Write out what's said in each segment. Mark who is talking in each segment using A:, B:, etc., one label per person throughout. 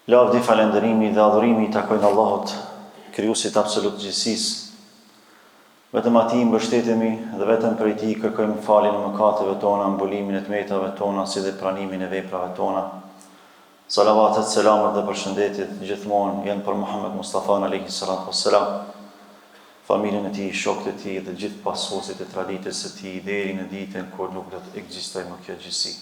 A: Lavdi, falënderimi dhe adhurimi i takojnë Allahut, krijuesit absolut të gjithësisë. Vetëm atij mbështetemi dhe vetëm prej tij kërkojmë faljen e mëkateve tona, mbulimin e tmetave tona, si dhe pranimin e veprave tona. Salavatet, selamet dhe përshëndetjet gjithmonë janë për Muhammed Mustafa alayhi salatu wassalam, familjen e tij, shokët e tij dhe gjithë pasuesit e traditës së tij deri në ditën kur nuk do të ekzistojë më kjo gjësi.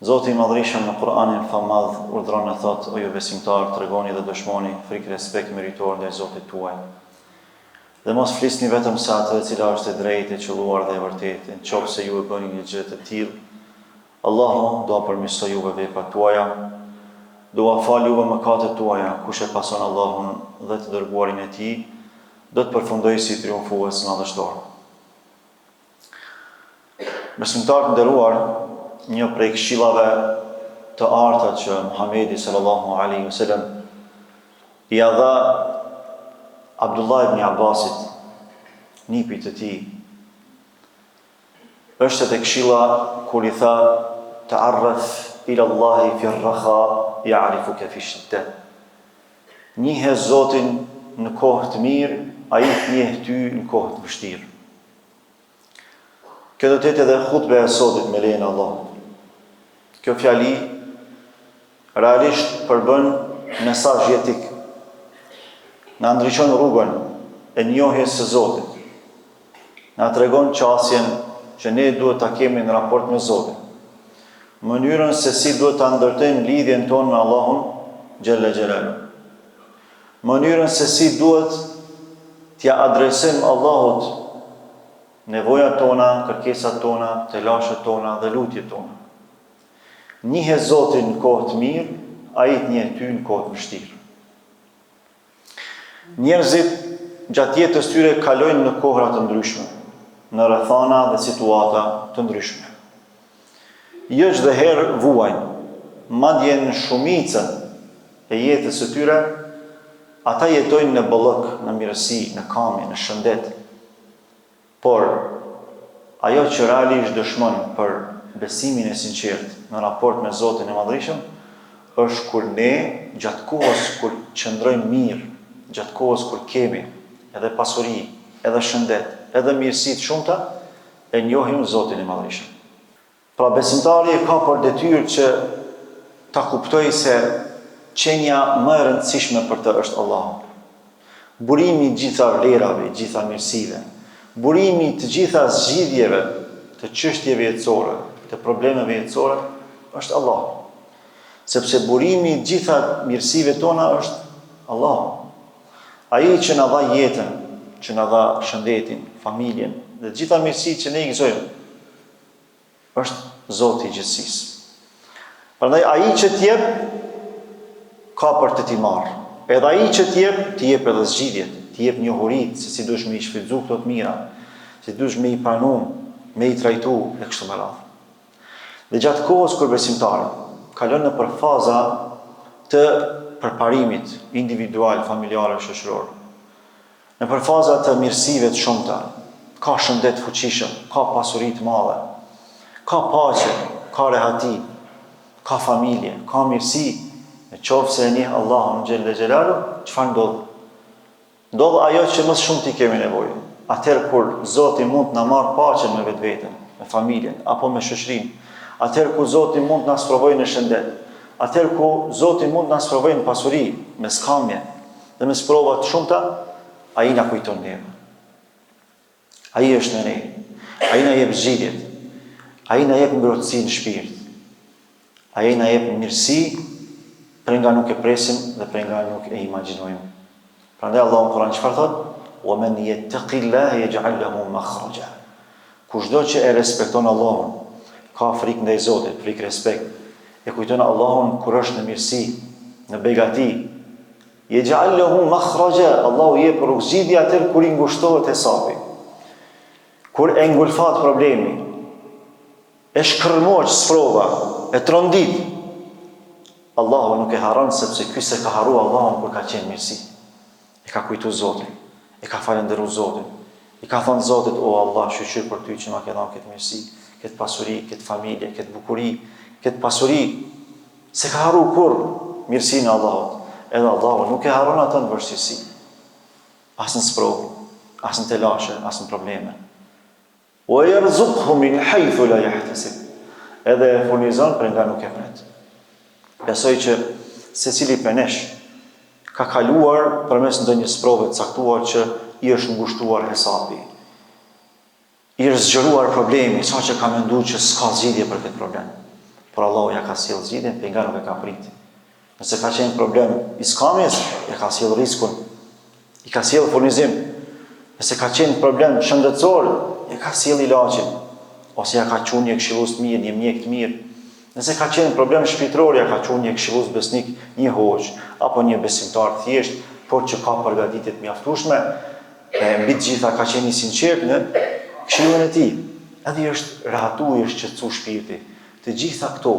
A: Zoti i Madhërisëm në Kur'anin famadh urdhron e thotë: o ju besimtar, tregoni dhe dëshmoni frikë respekt meritor ndaj Zotit tuaj. Dhe mos flisni vetëm se atë e cila është e drejtë, e qelluar dhe e vërtetë, nëse ju e bëni një gjë të tillë, Allahu do përmirësoj juve veprat tuaja, do fal juve mëkatet tuaja. Kush e pason Allahun dhe të dërguarin e tij, do të përfundojë si triumfues madhështor. Besimtar të nderuar, një prej këshillave të arta që Muhamedi sallallahu alaihi wasallam i dha Abdullah ibn Abbasit, nipit të tij, është te këshilla kur i tha: ta'arraf ila Allahi fi ar-raha ya'rifuka fi ash-shidda. Njihe Zotin në kohë të mirë, ai të njeh ty në kohë të vështirë. Kjo do të jetë edhe hutbe e sotit me lejen e Allahut. Kjo fjali realisht përbën mesazh jetik. Na ndriçon rrugën e njohjes së Zotit. Na tregon qasjen që ne duhet ta kemi në raport me Zotin. Mënyrën se si duhet ta ndërtojmë lidhjen tonë me Allahun xhalla xhelalu. Mënyrën se si duhet t'ia adresojmë Allahut nevojat tona, kërkesat tona, telashet tona dhe lutjet tona. Njihe Zotin në kohë të mirë, ai të njeh ty në kohë të vështirë. Njerëzit gjatë jetës tyre kalojnë në kohra të ndryshme, në rrethana dhe situata të ndryshme. Jo çdo herë vuajnë, madje në shumicën e jetës së tyre, ata jetojnë në bollëk, në mirësi, në kamje, në shëndet. Por ajo që realisht dëshmon për besimin e sinqert në raport me Zotin e Madhërisëm është kur ne gjatë kohës kur qëndrojmë mirë, gjatë kohës kur kemi edhe pasuri, edhe shëndet, edhe mirësi të shumta, e njohim Zotin e Madhërisëm. Pra besimtari ka për detyrë që ta kuptojë se qenia më e rëndësishme për të është Allahu. Burimi i gjitha vlerave, i gjitha mirësive, burimi të gjitha zgjidhjeve të çështjeve jetësore, të problemeve jetësore, është Allahu. Sepse burimi i gjitha mirësive tona është Allahu. Ai që na dha jetën, që na dha shëndetin, familjen dhe të gjitha mirësitë që ne i gëzojmë, është Zoti i gjithësisë. Prandaj ai që t'jep ka për të t'i marrë. Edhe ai që t'jep edhe zgjidhjet, t'jep njohuritë se si duhesh me i shfrytzu këto të mira, si duhesh me i pranu, me i trajtu e kështu me radhë. Dhe gjatë kohës kur besimtari kalon në për faza të përparimit individual, familjar e shoqëror, në për faza të mirësive të shumta, ka shëndet fuqishëm, ka pasuri të madhe, ka paqe, ka rehati, ka familje, ka mirësi, në qoftë se e njeh Allahun xhella xhelalu, çfarë ndodh? Ndodh ajo që më shumë ti kemi nevojë. Atëherë kur Zoti mund të na marr paqen me vetveten, me familjen apo me shoqërinë, atëherë ku Zoti mund të na sprovojë në shëndet, atëherë ku Zoti mund të na sprovojë në pasuri, me skamje dhe me sprova të shumta, ai na kujton neve. Ai është në ne. Ai na jep zgjidhjet. Ai na jep ngrohtësi në shpirt. Ai na jep mirësi për nga nuk e presim dhe për nga nuk e imagjinojmë. Prandaj Allahu në Kur'an çfarë thotë? Wa man yattaqillaha yaj'al lahu makhraja. Kushdo që e respekton Allahun, ka frikë ndaj Zotit, frikë respekt, e kujton Allahun kur është në mirësi, në begati, yaj'al lahu makhraja, Allahu jep rrugëzgjidhje atë kur i ngushtohet hesapi. Kur e ngulfat problemi, e shkërmoq sprova, e trondit, Allahu nuk e haron, sepse ky se ka harru Allahun kur ka qenë mirësi. E ka kujtu Zotin, e ka falendëru Zotin, i ka thënë Zotit: o Allah, shqyr për ty që ma ke dhënë këtë mirësi, këtë pasuri, këtë familje, këtë bukuri, këtë pasuri. Se ka harru kur? mirësinë e Allahut, edhe Allahu nuk e haron atë në vështirësi, as në sprovë, as në telashe, as në probleme. Wa yarzuqhu min haythu la yahtasib. Edhe e furnizon për nga nuk e pret. Besoj që secili prej nesh ka kaluar përmes ndonjë sprove të caktuar që i është ngushtuar hesapi. I është zgjeruar problemi, sa që ka menduar që s'ka zgjidhje për këtë problem. Por Allahu ja ka sjell zgjidhjen, për nga nuk e ka prit. Nëse ka qenë problem i skamjes, ja ka sjell riskun, i ka sjell furnizim. Nëse ka qenë problem shëndetësor, ja ka sjell ilaçin, ose ja ka qenë një këshillues të mirë, një mjek të mirë. Nëse ka qenë problem shpirtëror, ja ka qenë një këshillues besnik, një hoç apo një besimtar thjesht, por që ka përgatitje të mjaftueshme, mbi të gjitha ka qenë i sinqert në këshillën e tij. Edhe është rahatu, është qetësu shpirti. Të gjitha këto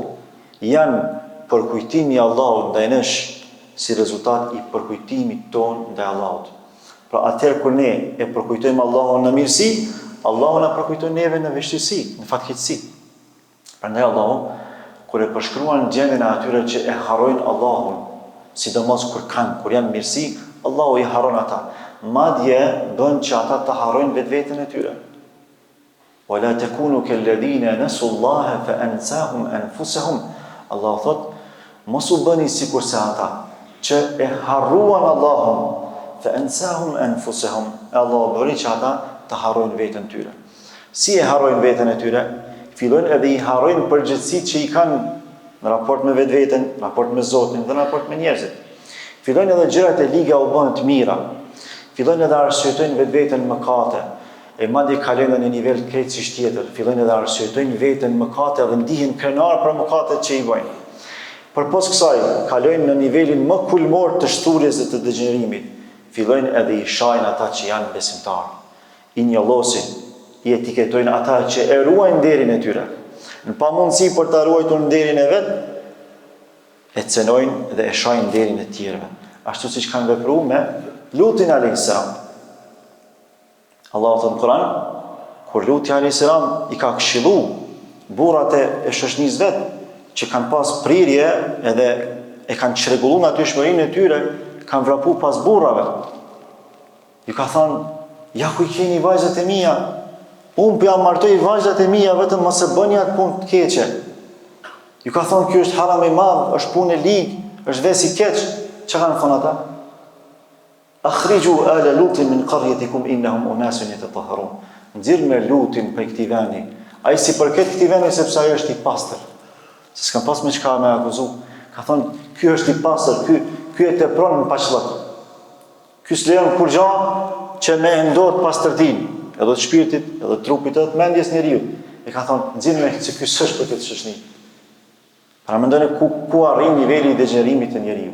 A: janë përkujtimi i Allahut ndaj nesh si rezultat i përkujtimit ton ndaj Allahut. Pra atëherë kur ne e përkujtojmë Allahun në mirësi, Allahu na përkujton neve në vështirësi, në fatkeqësi. Prandaj Allahu kur e përshkruan gjendjen e atyre që e harrojnë Allahun, sidomos kur janë mirësi, Allahu i harron ata. Madje bën që ata të harrojnë vetveten e tyre. Wala takunu kalladhina nasu Allah fa ansahum anfusahum. Allahu thot, mos u bëni sikurse ata që e harruan Allahun, fa ansahum anfusahum. Allahu bëri që ata të harrojnë veten tyre. Si e harrojnë veten e tyre? Fillojnë edhe i harrojnë përgjegjësitë që i kanë në raport me vetveten, në raport me Zotin, dhe në raport me njerëzit. Fillojnë edhe gjërat e liga u bën të mira. Fillojnë edhe arsyetojnë vetveten mëkate, e madje kalojnë në nivel krejtësisht tjetër. Fillojnë edhe arsyetojnë veten mëkate dhe ndihen krenar për mëkatet që i bëjnë. Përpos kësaj, kalojnë në nivelin më kulmor të shturjes dhe të degenerimit. Fillojnë edhe i shajnë ata që janë besimtarë. I njollosin, i etiketojnë ata që e ruajnë nderin e tyre. Në pamundësi për ta ruajtur nderin e vet, e cenojnë dhe e shajnë nderin e tjerëve. Ashtu siç kanë vepruar me Lutin alayhis salam. Allahu thot në Kur'an, kur Luti alayhis salam i ka këshilluar burrat e shoqënisë vet që kanë pas prirje edhe e kanë çrregulluar natyrshmërinë e tyre, kanë vrapuar pas burrave. Ju ka thënë, ja ku i keni vajzat e mia, unë për jam martoj vajzat e mia, vetëm mos e bëni atë punë të keqe. Ju ka thonë, kjo është haram i madh, është punë e ligë, është vesi keq. Që kanë thonë ata? Akhriju ala Lutin min qaryatikum innahum unasun yatatahharun. Nxirr me Lutin për këtij vendi. Ai si përket këtij vendi sepse ai është i pastër. Se s'kan pas me çka me akuzu. Ka thonë, ky është i pastër, ky e tepron në paqllëk. Ky s'lejon kur gjë që me ndot pastërtinë, edhe të shpirtit, edhe të trupit, edhe të mendjes njeriu. E ka thonë, nxirr me se ky s'është për këtë shoqëni. Pra mendoni ku arrin niveli i degenerimit të njeriu.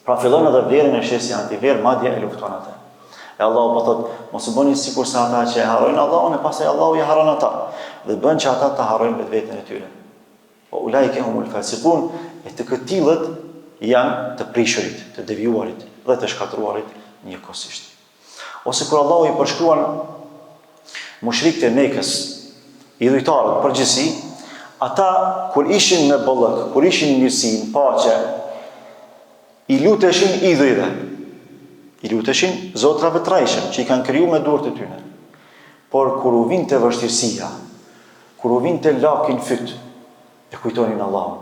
A: Pra fillon edhe vlerën e shesë antiverë, madje e lufton atë. E Allahu po thotë, mos u bëni sikur sa ata që e harrojnë Allahun e pastaj Allahu i harron ata dhe bën që ata të harrojnë vetveten e tyre. Po ulaike humul fasiqun, e të këtillët janë të prishurit, të devijuarit dhe të shkatruarit njëkohësisht. Ose kur Allahu i përshkruan mushrikët e Mekës, idhujtarët përgjithësi, ata kur ishin në bollëk, kur ishin në mirësi, në paqe, i luteshin idhujve. I luteshin zotrave të rajshëm, që i kanë kriju me durët e tyre. Por kur u vinte vështirësia, kur u vinte lakin fyt, e kujtonin Allahun.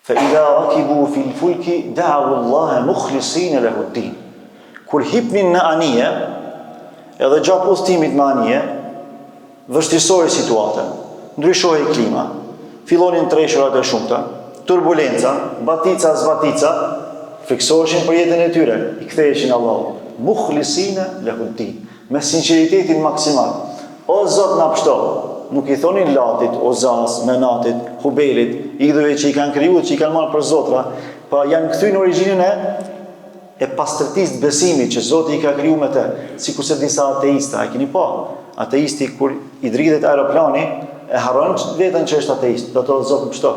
A: Fa idha rakibu fil fulki da'u Allah mukhlisin lahu ad-din. Kur hipnin në anije, edhe gjatë udhëtimit në anije, vështirësoi situatën, ndryshoi klima, fillonin treshurat e shumta, turbulenca, batica, zbatica, friksoheshin për jetën e tyre, i ktheheshin Allahut. Mukhlisina lahu ad-din, me sinqeritetin maksimal. O Zot na pështo, nuk i thonin Latit, Ozas, Menatit, Hubelit, idhujve që i kanë krijuar, që i kanë marrë për zotra, pa janë kthyer në origjinën e pastërtisë të besimit që Zoti i ka krijuar me të, sikurse disa ateista, e keni pa, ateisti kur i dridhet aeroplani, e harron veten që është ateist, do të thotë Zot më pështo.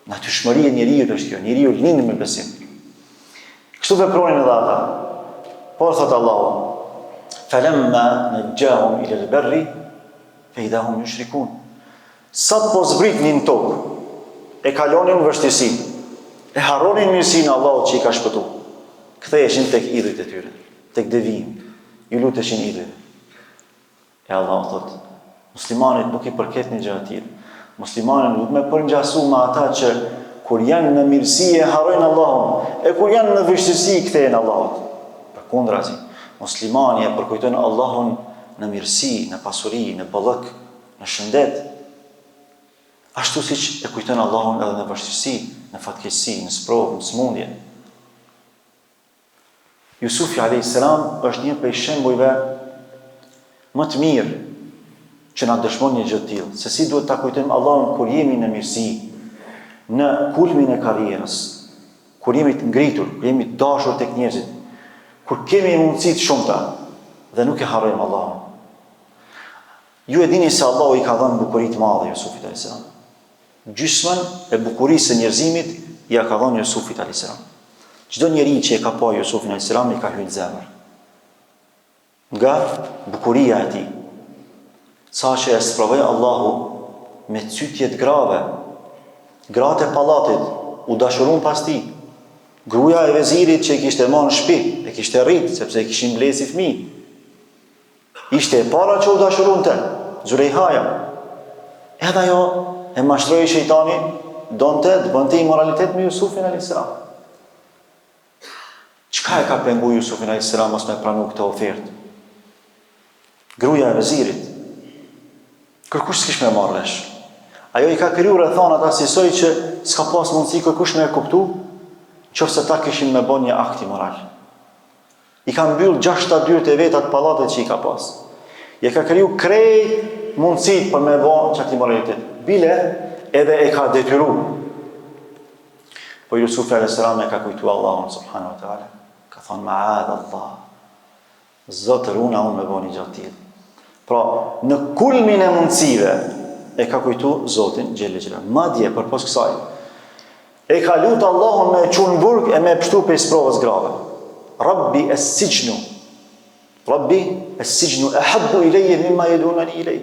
A: Natyrshmëria e njeriu është kjo, njeriu lind me besim. Kështu veprojnë edhe ata. Por thot Allahu, falamma najjahum ila al-barri fa idha hum yushrikun. Sa po zbritnin tokë, e kalonin vështirësi, e harronin mirësinë Allahut që i ka shpëtu. Ktheheshin tek idhujt e tyre, tek devijimi. Ju luteshin idhujve. E Allah thot, muslimanit nuk i përket një gjë të tillë. Muslimanit nuk me përngjasu me ata që kur janë në mirësi e harrojnë Allahun, e kur janë në vështirësi i kthehen Allahut. Përkundrazi, muslimani e përkujton Allahun në mirësi, në pasuri, në bollëk, në shëndet. Ashtu siç e kujton Allahun edhe në vështirësi, në fatkeqësi, në sprovë, në smundje. Jusufi a.s. është një prej shembujve më të mirë që na dëshmon një gjë të tillë, se si duhet ta kujtojmë Allahun kur jemi në mirësi, në kulmin e karrierës, kur jemi të ngritur, kur jemi të dashur tek njerëzit, kur kemi mundësi të shumta dhe nuk e harrojmë Allahun. Ju e dini se Allahu i ka dhënë bukuri të madhe Jusufit a.s. Gjysmën e bukurisë së njerëzimit ja ka dhënë Jusufit a.s. Çdo njeri që e ka pa Jusufin a.s. i ka hyrë në zemër. Nga bukuria e tij. Sa që e sprovoi Allahu me cytje të grave, gratë e pallatit u dashurun pas tij. Gruaja e vezirit që i kishte marrë në shtëpi, e kishte rrit sepse e kishin mbledhur si fëmijë. Ishte e para që u dashurunte, Zulejhaja. Edhe ajo e mashtroi shejtani, donte të bënte immoralitet me Jusufin a.s. Çka e ka pengu Jusufin a.s. mos me pranu këtë ofertë? Gruaja e vezirit. Kërkush s'kish me marrë vesh. Ajo i ka kriju rrethana ata sisoj që s'ka pas mundësi kërkush me e kuptu, qofse ta kishin me bën një akt moral. I ka mbyll 6 dyert e veta të pallatet që i ka pas. I ka kriju krejt mundësit për me bën çati moralitet. Bile edhe e ka detyru. Po Jusufi a.s. e ka kujtu Allahun subhanahu wa taala. Ka thonë ma'ad Allah. Zotër, unë me bën një gjatë tillë. Pra, në kulmin e mundësive e ka kujtu Zotin xhelle xhelal. Madje përpos kësaj e ka lutë Allahun me çun burg e me pështu pe sprovës grave. Rabbi as-sijnu. Rabbi as-sijnu ahabbu ilayya mimma yadunani ilay.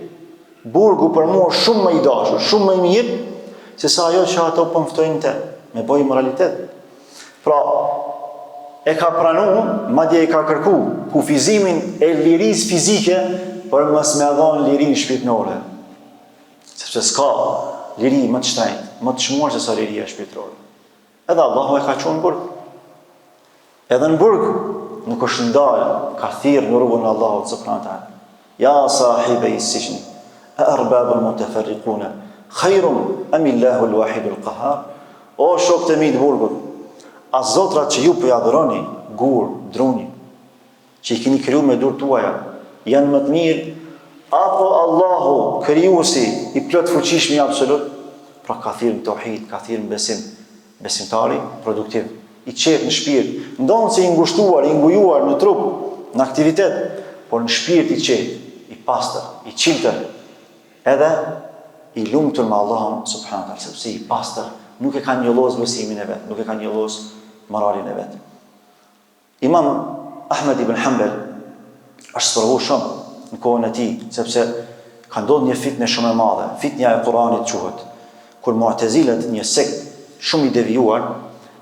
A: Burgu për mua shumë më i dashur, shumë më i mirë se sa ajo që ato po mftojnë te me bëj moralitet. Pra, e ka pranu, madje e ka kërku kufizimin e lirisë fizike për mos me dhënë lirinë shpirtërore. Sepse s'ka liri më të shtrenjtë, më të çmuar se sa liria shpirtërore. Edhe Allahu e ka çuar në burg. Edhe në burg nuk është ndalë, ka thirrë në rrugën e Allahut subhanahu wa taala. Ya sahibi as-sijn, arbabul mutafarriquna khairun am Allahu al-wahid al-qahhar. O shokët e mi të burgut, a zotrat që ju po ja adhuroni, gur, druni, që i keni kriju me dur tuaja, janë më të mirë, apo Allahu, krijuesi i plot fuqishëm i absolut? Pra ka thirrë në tauhid, ka thirrë në besim, besimtari produktiv, i qetë në shpirt, ndonë se i ngushtuar, i ngujuar në trup, në aktivitet, por në shpirt i qetë, i pastër, i qiltër, edhe i lumtur me Allahun subhanahu wa taala, sepse i pastër nuk e ka njollos besimin e vet, nuk e ka njollos moralin e vet. Imam Ahmed ibn Hanbal është sprovu shumë në kohën e tij, sepse ka ndodhur një fitnë shumë e madhe, fitnja e Kuranit quhet, kur Mu'tazilet, një sekt shumë i devijuar,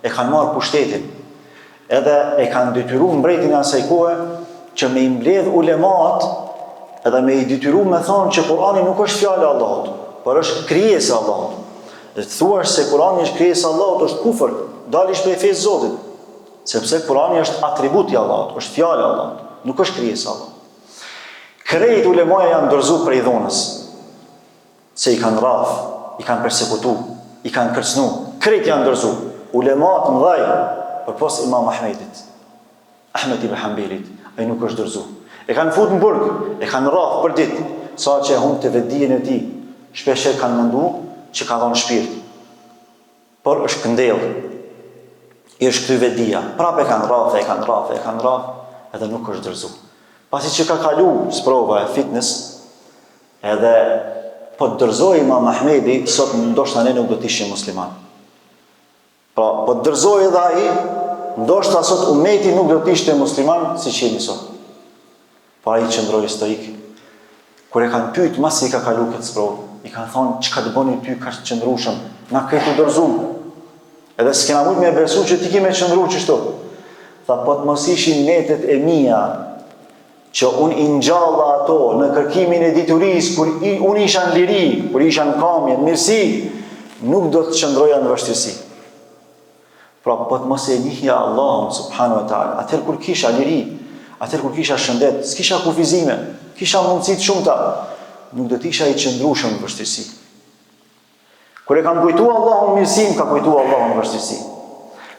A: e kanë marrë pushtetin, edhe e kanë detyruar mbretin e asaj kohe që me i mbledh ulemat, edhe me i detyruar me thonë që Kurani nuk është fjalë e Allahut, por është krijesë e Allahut. Dhe të thuash se Kurani është krijesë e Allahut është kufër, dalish prej fesë Zotit. Sepse Kurani është atribut i Allahut, është fjalë e Allahut, nuk është krijesë e Allahut. Krejt ulemaja janë dorëzuar prej dhunës, se i kanë rraf, i kanë persekutu, i kanë kërcënu, krejt janë dorëzuar. Ulemat mëdhej, përpos Imam Ahmedit, Ahmed ibn Hanbelit, ai nuk është dorëzuar. E kanë futur në burg, e kanë rraf për ditë, sa që e humbte vetdijen e tij. Shpesh kanë menduar që ka dhënë shpirt. Por është këndell. I është kthy vetdia. Prapë e kanë rraf, edhe nuk është dorëzuar. Pasi që ka kalu sprova e fitness, edhe po të dorëzoi Imam Ahmedi, sot ndoshta ne nuk do të ishim musliman. Pra, po të dorëzoi edhe ai, ndoshta sot ummeti nuk do të ishte musliman siç jemi sot. Po ai qëndroi stoik. Kur e kanë pyet masi ka kalu këtë sprovë, I kanë thonë, çka të bëni ty ka qëndrueshëm, na këtë u dorëzum. Edhe s'kena mujt me besu që ti ke me qëndru qështu. Tha, po të mos ishin netet e mia, që unë i ngjalla ato në kërkimin e diturisë, kur unë isha në liri, kur isha në kamje, në mirësi, nuk do të qëndroja në vështirësi. Pra, po të mos e njihja Allahun subhanahu wa taala, atëherë kur kisha liri, atëherë kur kisha shëndet, s'kisha kufizime, kisha mundësi të shumta, nuk do të isha i qëndrueshëm në vështirësi. Kur e kam kujtu Allahun mirësi, ka kujtu Allahun vështirësi.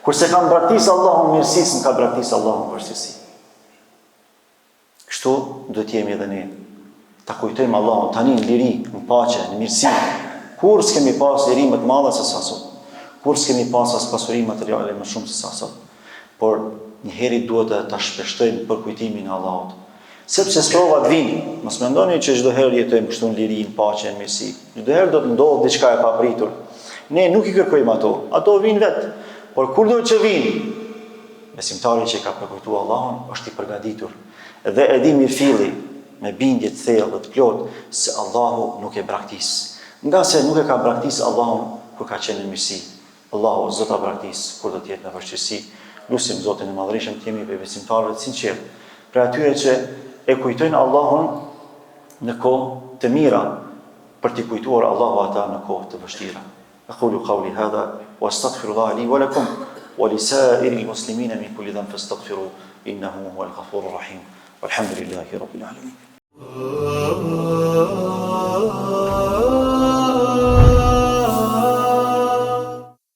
A: Kur se kam braktisë Allahun mirësi, ka braktisë Allahun vështirësi. Kështu do të jemi edhe ne. Ta kujtojmë Allahun tani në liri, në paqe, në mirësi. Kur s'kemi pas liri më të madhe se sa sot. Kur s'kemi pas as pasuri materiale më shumë se sa sot. Por njëherë duhet ta shpeshtojmë për kujtimin e Allahut. Sepse sprovat vinë. Mos mendoni që çdo herë jetojmë kështu në liri, në paqe, në mirësi. Çdo herë do të ndodhë diçka e papritur. Ne nuk i kërkojmë ato. Ato vinë vetë. Por kur do që vinë, besimtari që ka përkujtuar Allahun është i përgatitur dhe e di mirëfilli me bindje të thellë dhe të plotë se Allahu nuk e braktis. Nga se nuk e ka braktis Allahun kur ka qenë në mirësi. Allahu zot ta braktis kur do të jetë në vështirësi. Lutim Zotin e Madhërisht të jemi besimtarë të sinqertë. Për atyre që e kujtojnë Allahun në kohë të mira, për t'i kujtuar Allahu ata në kohë të vështira. Aqulu qawli hadha wa astaghfirullaha li wa lakum wa li sa'iril muslimina min kulli dhanbin fastaghfiruhu innahu huwal ghafurur rahim. Walhamdulillahi rabbil alamin.